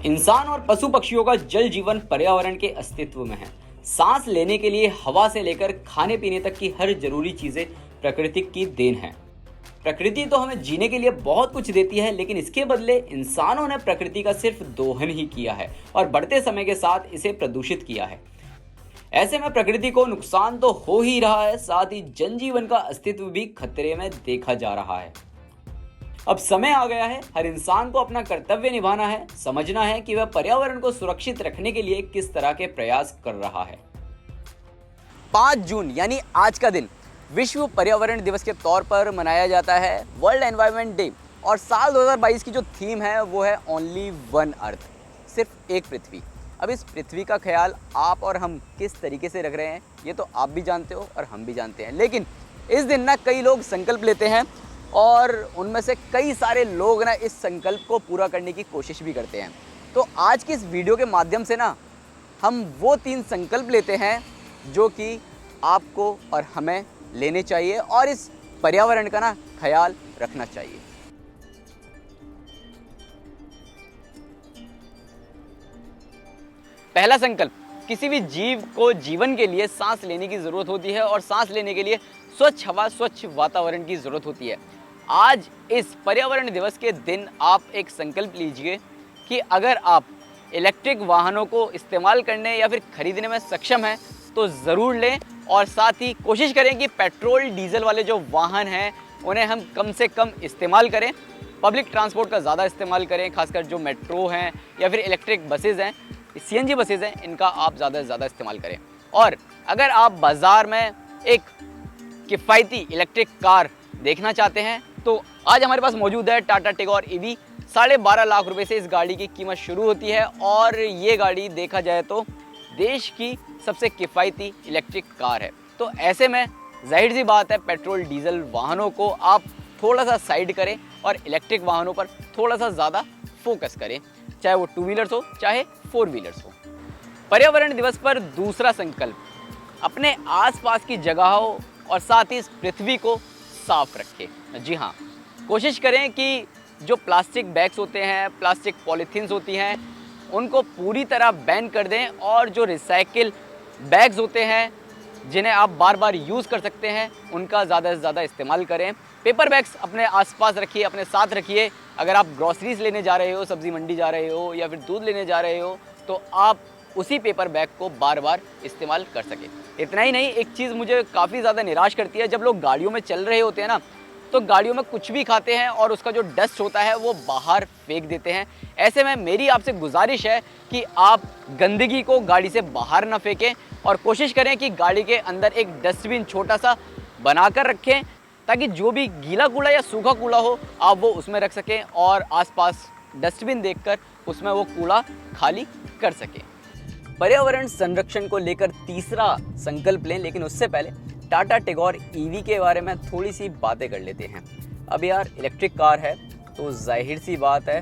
इंसान और पशु पक्षियों का जल जीवन पर्यावरण के अस्तित्व में है। सांस लेने के लिए हवा से लेकर खाने पीने तक की हर जरूरी चीजें प्रकृति की देन है। प्रकृति तो हमें जीने के लिए बहुत कुछ देती है, लेकिन इसके बदले इंसानों ने प्रकृति का सिर्फ दोहन ही किया है और बढ़ते समय के साथ इसे प्रदूषित किया है। ऐसे में प्रकृति को नुकसान तो हो ही रहा है, साथ ही जनजीवन का अस्तित्व भी खतरे में देखा जा रहा है। अब समय आ गया है, हर इंसान को अपना कर्तव्य निभाना है, समझना है कि वह पर्यावरण को सुरक्षित रखने के लिए किस तरह के प्रयास कर रहा है। 5 जून यानी आज का दिन विश्व पर्यावरण दिवस के तौर पर मनाया जाता है, वर्ल्ड एनवायरनमेंट डे। और साल 2022 की जो थीम है वो है ओनली वन अर्थ, सिर्फ एक पृथ्वी। अब इस पृथ्वी का ख्याल आप और हम किस तरीके से रख रहे हैं ये तो आप भी जानते हो और हम भी जानते हैं। लेकिन इस दिन ना कई लोग संकल्प लेते हैं और उनमें से कई सारे लोग ना इस संकल्प को पूरा करने की कोशिश भी करते हैं। तो आज की इस वीडियो के माध्यम से ना हम वो 3 संकल्प लेते हैं जो कि आपको और हमें लेने चाहिए और इस पर्यावरण का ना ख्याल रखना चाहिए। पहला संकल्प, किसी भी जीव को जीवन के लिए सांस लेने की ज़रूरत होती है और सांस लेने के लिए स्वच्छ हवा, स्वच्छ वातावरण की ज़रूरत होती है। आज इस पर्यावरण दिवस के दिन आप एक संकल्प लीजिए कि अगर आप इलेक्ट्रिक वाहनों को इस्तेमाल करने या फिर खरीदने में सक्षम हैं तो ज़रूर लें, और साथ ही कोशिश करें कि पेट्रोल डीजल वाले जो वाहन हैं उन्हें हम कम से कम इस्तेमाल करें। पब्लिक ट्रांसपोर्ट का ज़्यादा इस्तेमाल करें, खासकर जो मेट्रो हैं या फिर इलेक्ट्रिक बसेज़ हैं, सीएनजी बसेज़ हैं, इनका आप ज़्यादा से ज़्यादा इस्तेमाल करें। और अगर आप बाज़ार में एक किफ़ायती इलेक्ट्रिक कार देखना चाहते हैं तो आज हमारे पास मौजूद है टाटा टिगोर ईवी। 12.5 लाख रुपए से इस गाड़ी की कीमत शुरू होती है और ये गाड़ी देखा जाए तो देश की सबसे किफ़ायती इलेक्ट्रिक कार है। तो ऐसे में जाहिर सी बात है, पेट्रोल डीजल वाहनों को आप थोड़ा सा साइड करें और इलेक्ट्रिक वाहनों पर थोड़ा सा ज़्यादा फोकस करें, चाहे वो 2 व्हीलर्स हो चाहे 4 व्हीलर्स हो। पर्यावरण दिवस पर दूसरा संकल्प, अपने आसपास की जगहों और साथ ही इस पृथ्वी को साफ रखें। जी हाँ, कोशिश करें कि जो प्लास्टिक बैग्स होते हैं, प्लास्टिक पॉलीथीन्स होती हैं, उनको पूरी तरह बैन कर दें और जो रिसाइकिल बैग्स होते हैं जिन्हें आप बार बार यूज़ कर सकते हैं उनका ज़्यादा से ज़्यादा इस्तेमाल करें। पेपर बैग्स अपने आसपास रखिए, अपने साथ रखिए। अगर आप ग्रॉसरीज लेने जा रहे हो, सब्ज़ी मंडी जा रहे हो या फिर दूध लेने जा रहे हो तो आप उसी पेपर बैग को बार बार इस्तेमाल कर सकें। इतना ही नहीं, एक चीज़ मुझे काफ़ी ज़्यादा निराश करती है, जब लोग गाड़ियों में चल रहे होते हैं ना तो गाड़ियों में कुछ भी खाते हैं और उसका जो डस्ट होता है वो बाहर फेंक देते हैं। ऐसे में मेरी आपसे गुजारिश है कि आप गंदगी को गाड़ी से बाहर ना फेंकें और कोशिश करें कि गाड़ी के अंदर एक डस्टबिन छोटा सा बनाकर रखें ताकि जो भी गीला कूड़ा या सूखा कूड़ा हो आप वो उसमें रख सकें और आसपास डस्टबिन देखकर उसमें वो कूड़ा खाली कर सकें। पर्यावरण संरक्षण को लेकर तीसरा संकल्प लें, लेकिन उससे पहले टाटा टिगोर ईवी के बारे में थोड़ी सी बातें कर लेते हैं। अब यार इलेक्ट्रिक कार है तो जाहिर सी बात है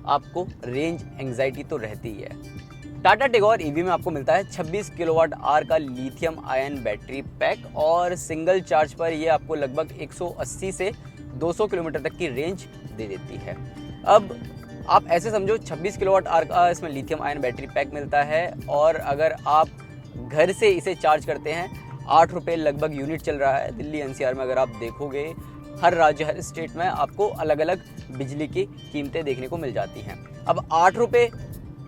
आपको रेंज एंग्जाइटी तो रहती ही है। टाटा टिगोर ईवी में आपको मिलता है 26 किलोवाट आवर का लिथियम आयन बैटरी पैक और सिंगल चार्ज पर ये आपको लगभग 180 से 200 किलोमीटर तक की रेंज दे देती है। अब आप ऐसे समझो 26 किलोवाट आवर का इसमें लिथियम आयन बैटरी पैक मिलता है और अगर आप घर से इसे चार्ज करते हैं 8 रुपये लगभग यूनिट चल रहा है। दिल्ली एनसीआर में अगर आप देखोगे हर राज्य, हर स्टेट में आपको अलग अलग बिजली की कीमतें देखने को मिल जाती हैं। अब 8 रुपये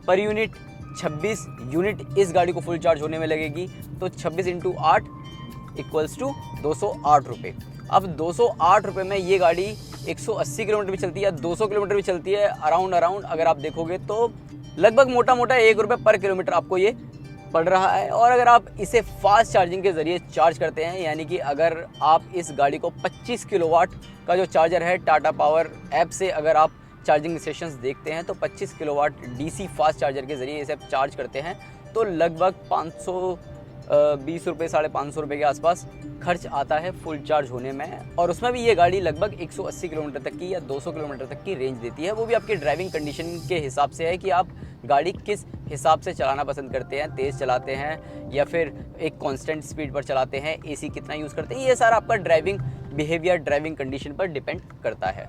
पर यूनिट, 26 यूनिट इस गाड़ी को फुल चार्ज होने में लगेगी तो 26 × 8 = 208 रुपये। अब 208 रुपये में ये गाड़ी 180 किलोमीटर भी चलती है, 200 किलोमीटर भी चलती है। अराउंड अगर आप देखोगे तो लगभग मोटा मोटा 1 रुपये पर किलोमीटर आपको ये पड़ रहा है। और अगर आप इसे फास्ट चार्जिंग के ज़रिए चार्ज करते हैं, यानी कि अगर आप इस गाड़ी को 25 किलोवाट का जो चार्जर है टाटा पावर ऐप से अगर आप चार्जिंग स्टेशंस देखते हैं तो 25 किलोवाट डीसी फास्ट चार्जर के ज़रिए इसे आप चार्ज करते हैं तो लगभग 520 रुपये, 550 रुपये के आसपास खर्च आता है फुल चार्ज होने में। और उसमें भी ये गाड़ी लगभग 180 किलोमीटर तक की या 200 किलोमीटर तक की रेंज देती है। वो भी आपकी ड्राइविंग कंडीशन के हिसाब से है कि आप गाड़ी किस हिसाब से चलाना पसंद करते हैं, तेज़ चलाते हैं या फिर एक कांस्टेंट स्पीड पर चलाते हैं, एसी कितना यूज़ करते हैं। ये सारा आपका ड्राइविंग बिहेवियर, ड्राइविंग कंडीशन पर डिपेंड करता है।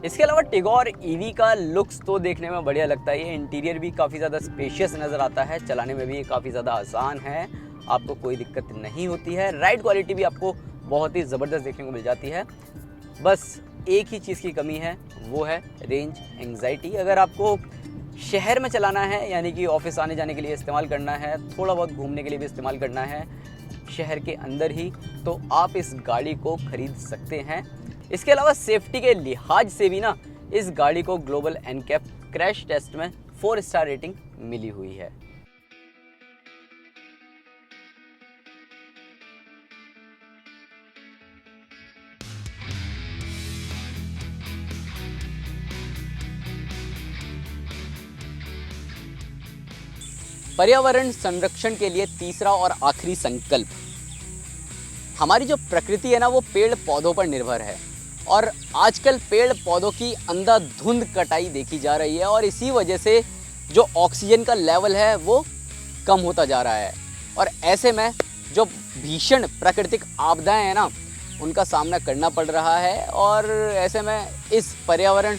इसके अलावा टिगोर ईवी का लुक्स तो देखने में बढ़िया लगता है। ये इंटीरियर भी काफ़ी ज़्यादा स्पेशियस नज़र आता है, चलाने में भी ये काफ़ी ज़्यादा आसान है, आपको कोई दिक्कत नहीं होती है। राइड क्वालिटी भी आपको बहुत ही ज़बरदस्त देखने को मिल जाती है। बस एक ही चीज़ की कमी है, वो है रेंज एंग्जाइटी। अगर आपको शहर में चलाना है, यानी कि ऑफिस आने जाने के लिए इस्तेमाल करना है, थोड़ा बहुत घूमने के लिए भी इस्तेमाल करना है शहर के अंदर ही, तो आप इस गाड़ी को खरीद सकते हैं। इसके अलावा सेफ्टी के लिहाज से भी ना इस गाड़ी को ग्लोबल एनकैप क्रैश टेस्ट में 4 स्टार रेटिंग मिली हुई है। पर्यावरण संरक्षण के लिए तीसरा और आखिरी संकल्प। हमारी जो प्रकृति है ना, वो पेड़ पौधों पर निर्भर है और आजकल पेड़ पौधों की अंधाधुंध कटाई देखी जा रही है और इसी वजह से जो ऑक्सीजन का लेवल है वो कम होता जा रहा है। और ऐसे में जो भीषण प्राकृतिक आपदाएं हैं ना, उनका सामना करना पड़ रहा है। और ऐसे में इस पर्यावरण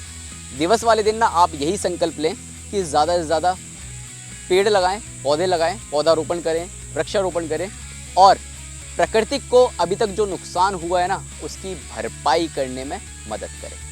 दिवस वाले दिन ना आप यही संकल्प लें कि ज़्यादा से ज़्यादा पेड़ लगाएं, पौधे लगाएं, पौधारोपण करें, वृक्षारोपण करें और प्रकृति को अभी तक जो नुकसान हुआ है ना, उसकी भरपाई करने में मदद करें।